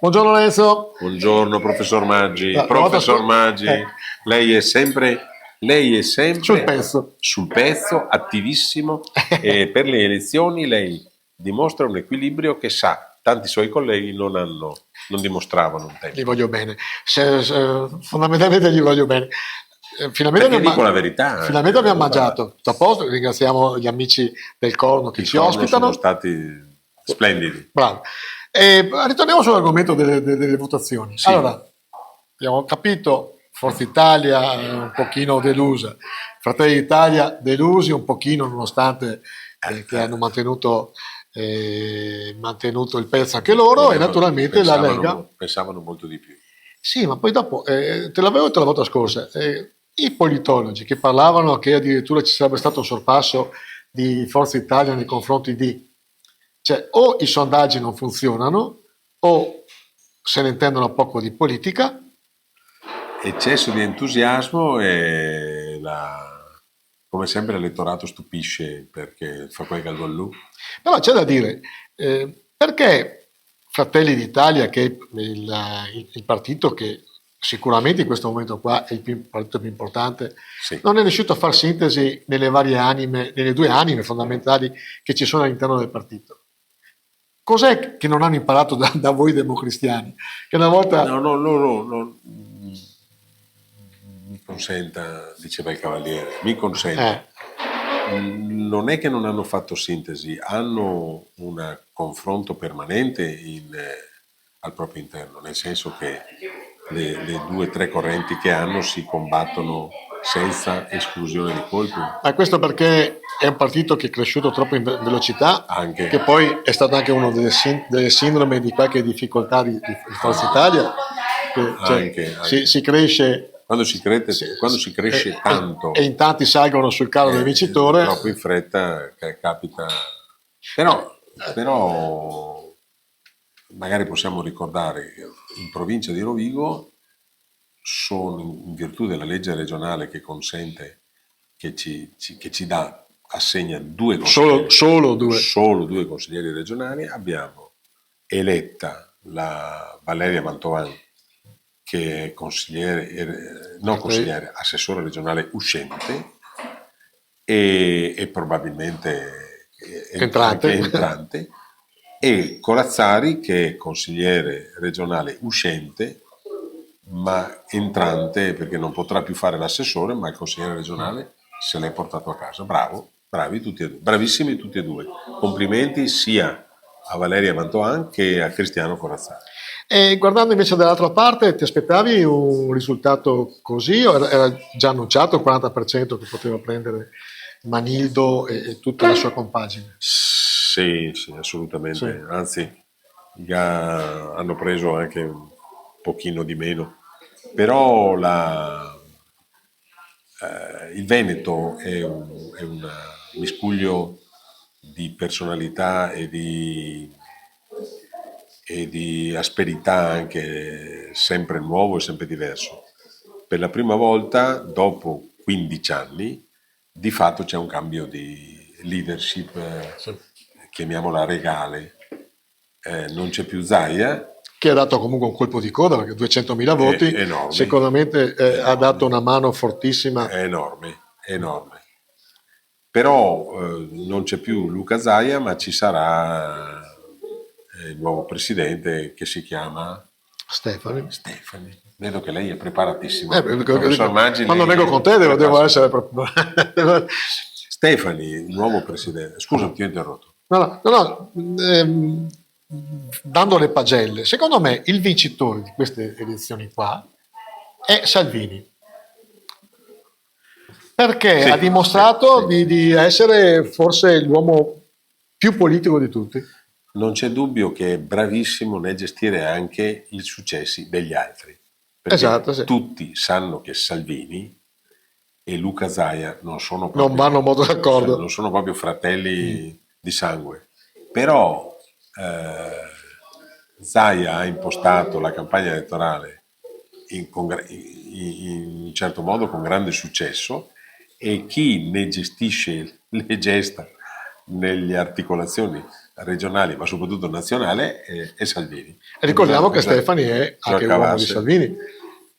Buongiorno Lorenzo. Buongiorno professor Maggi. No, Professor Maggi, lei è sempre sul pezzo. attivissimo e per le elezioni lei dimostra un equilibrio che tanti suoi colleghi non dimostravano un tempo. Gli voglio bene, fondamentalmente gli voglio bene. Finalmente Perché dico la verità. Finalmente abbiamo mangiato. A posto, ringraziamo gli amici del Corno che ci ospitano. Sono stati splendidi. Bravo. Ritorniamo sull'argomento delle votazioni. Sì. Allora, abbiamo capito, Forza Italia un pochino delusa, Fratelli d'Italia delusi un pochino nonostante che hanno mantenuto il pezzo anche loro e naturalmente la Lega. Pensavano molto di più. Sì, ma poi dopo, te l'avevo detto la volta scorsa, i politologi che parlavano che addirittura ci sarebbe stato un sorpasso di Forza Italia nei confronti cioè o i sondaggi non funzionano o se ne intendono poco di politica. Eccesso di entusiasmo e come sempre l'elettorato stupisce perché fa quel galvallù. Però c'è da dire, perché Fratelli d'Italia, che è il partito che sicuramente in questo momento qua è il partito più importante, sì, non è riuscito a far sintesi nelle varie anime, nelle due anime fondamentali che ci sono all'interno del partito? Cos'è che non hanno imparato da voi democristiani? Che una volta... No. Mi consenta, diceva il Cavaliere, mi consenta. Non è che non hanno fatto sintesi, hanno un confronto permanente al proprio interno, nel senso che le due o tre correnti che hanno si combattono senza esclusione di colpi. Ma questo perché è un partito che è cresciuto troppo in velocità, anche. Che poi è stato anche uno delle sindrome di qualche difficoltà di Forza Italia. Anche. Si cresce... Quando si cresce tanto e in tanti salgono sul carro del vincitore, troppo in fretta capita. Però magari possiamo ricordare che in provincia di Rovigo sono, in virtù della legge regionale che consente, che ci assegna due consiglieri, solo due consiglieri regionali, abbiamo eletta la Valeria Mantovan, che è assessore regionale uscente e probabilmente entrante, e Corazzari, che è consigliere regionale uscente ma entrante perché non potrà più fare l'assessore, ma il consigliere regionale se l'è portato a casa. Bravi tutti e due, bravissimi tutti e due. Complimenti sia a Valeria Mantoan che a Cristiano Corazzari. E guardando invece dall'altra parte, ti aspettavi un risultato così o era già annunciato il 40% che poteva prendere Manildo e tutta la sua compagine? Sì, assolutamente. Sì. Anzi, hanno preso anche un pochino di meno. Però il Veneto è un miscuglio di personalità e di asperità anche sempre nuovo e sempre diverso. Per la prima volta, dopo 15 anni, di fatto c'è un cambio di leadership, chiamiamola regale. Non c'è più Zaia, che ha dato comunque un colpo di coda perché 200.000 voti enorme, sicuramente ha dato una mano fortissima. Enorme. Però non c'è più Luca Zaia, ma ci sarà il nuovo presidente che si chiama Stefani. Vedo che lei è preparatissimo. Quando vengo con te devo essere preparato. Stefani, il nuovo presidente. Scusa, ti ho interrotto. No. Dando le pagelle, secondo me il vincitore di queste elezioni qua è Salvini, perché ha dimostrato di essere forse l'uomo più politico di tutti. Non c'è dubbio che è bravissimo nel gestire anche i successi degli altri, perché esatto, sì. Tutti sanno che Salvini e Luca Zaia non vanno molto d'accordo, non sono proprio fratelli di sangue, però Zaia ha impostato la campagna elettorale in un certo modo con grande successo, e chi ne gestisce le gesta nelle articolazioni regionali, ma soprattutto nazionale, è Salvini. E ricordiamo che Stefani è anche un uomo di Salvini.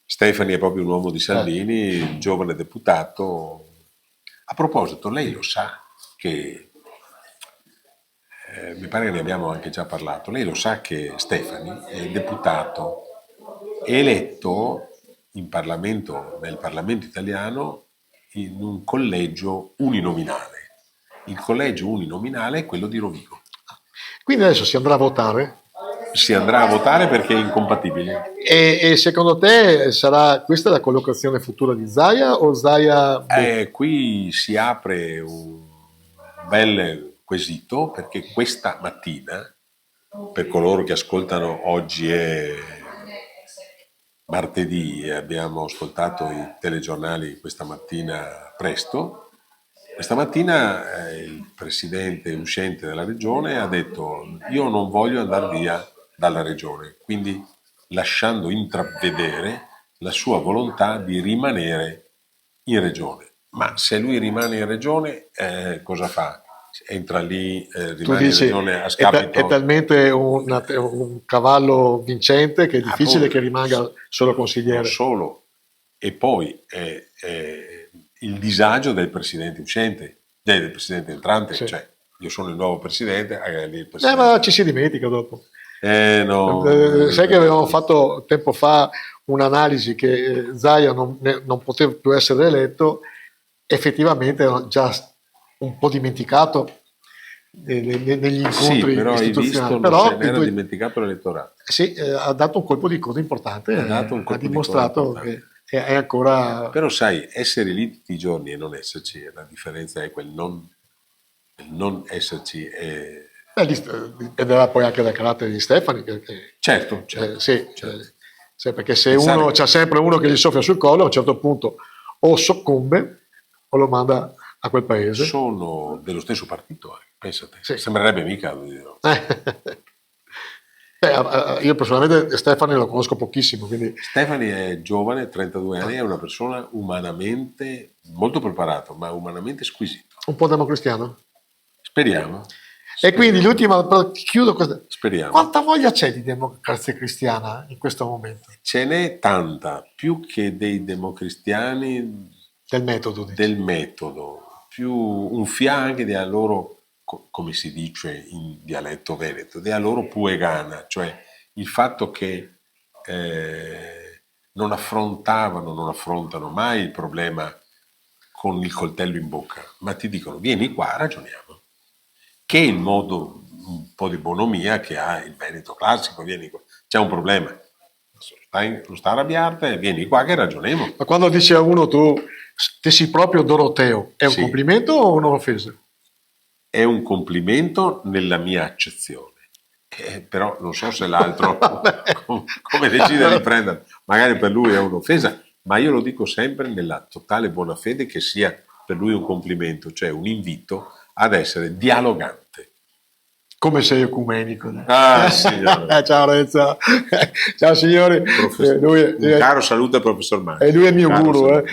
Stefani è proprio un uomo di Salvini, giovane deputato. A proposito, lei lo sa che, mi pare che ne abbiamo anche già parlato, lei lo sa che Stefani è deputato eletto in Parlamento, nel Parlamento italiano, in un collegio uninominale. Il collegio uninominale è quello di Rovigo. Quindi adesso si andrà a votare? Si andrà a votare perché è incompatibile. E secondo te sarà questa la collocazione futura di Zaia o Zaia? Qui si apre un bel quesito, perché questa mattina, per coloro che ascoltano, oggi è martedì e abbiamo ascoltato i telegiornali questa mattina presto. Questa mattina il presidente uscente della regione ha detto: io non voglio andare via dalla regione, quindi lasciando intravedere la sua volontà di rimanere in regione. Ma se lui rimane in regione, cosa fa? Entra lì, rimane in regione a scapito. È talmente un cavallo vincente che è difficile che rimanga solo consigliere. Non solo. E poi il disagio del presidente uscente, del presidente entrante, sì. Cioè io sono il nuovo presidente, il presidente. Ma ci si dimentica dopo. No. Sai che avevamo fatto tempo fa un'analisi che Zaia non poteva più essere eletto, effettivamente era già un po' dimenticato negli incontri sì, però istituzionali. Però se n'era dimenticato l'elettorato. Sì, ha dato un colpo di coda importante, ha dimostrato che è ancora... Però sai, essere lì tutti i giorni e non esserci, la differenza è quel non esserci. Dipenderà poi anche dal carattere di Stefani. Certo. Sì, perché se uno c'è sempre uno che gli soffia sul collo, a un certo punto o soccombe o lo manda a quel paese. Sono dello stesso partito, pensate. Sì. Sembrerebbe mica. Io personalmente Stefani lo conosco pochissimo. Quindi... Stefani è giovane, 32 anni, è una persona umanamente molto preparata, ma umanamente squisito. Un po' democristiano? Speriamo. E quindi l'ultima, chiudo questa. Speriamo. Quanta voglia c'è di democrazia cristiana in questo momento? Ce n'è tanta, più che dei democristiani. Del metodo. Del metodo, più un fianco della loro, come si dice in dialetto veneto, della loro puegana, cioè il fatto che non affrontano mai il problema con il coltello in bocca, ma ti dicono: vieni qua, ragioniamo. Che è il modo un po' di bonomia che ha il Veneto classico: vieni qua, c'è un problema, non sta arrabbiate, vieni qua che ragioniamo. Ma quando dici a uno tu che sei proprio Doroteo, è un complimento o un'offesa? È un complimento nella mia accezione, però non so se l'altro come decide di prenderlo. Magari per lui è un'offesa, ma io lo dico sempre nella totale buona fede che sia per lui un complimento, cioè un invito ad essere dialogante. Come sei ecumenico. Signore. Ciao Renzo. Ciao signori. Un caro saluto al professor Manzi. E lui è il mio guru.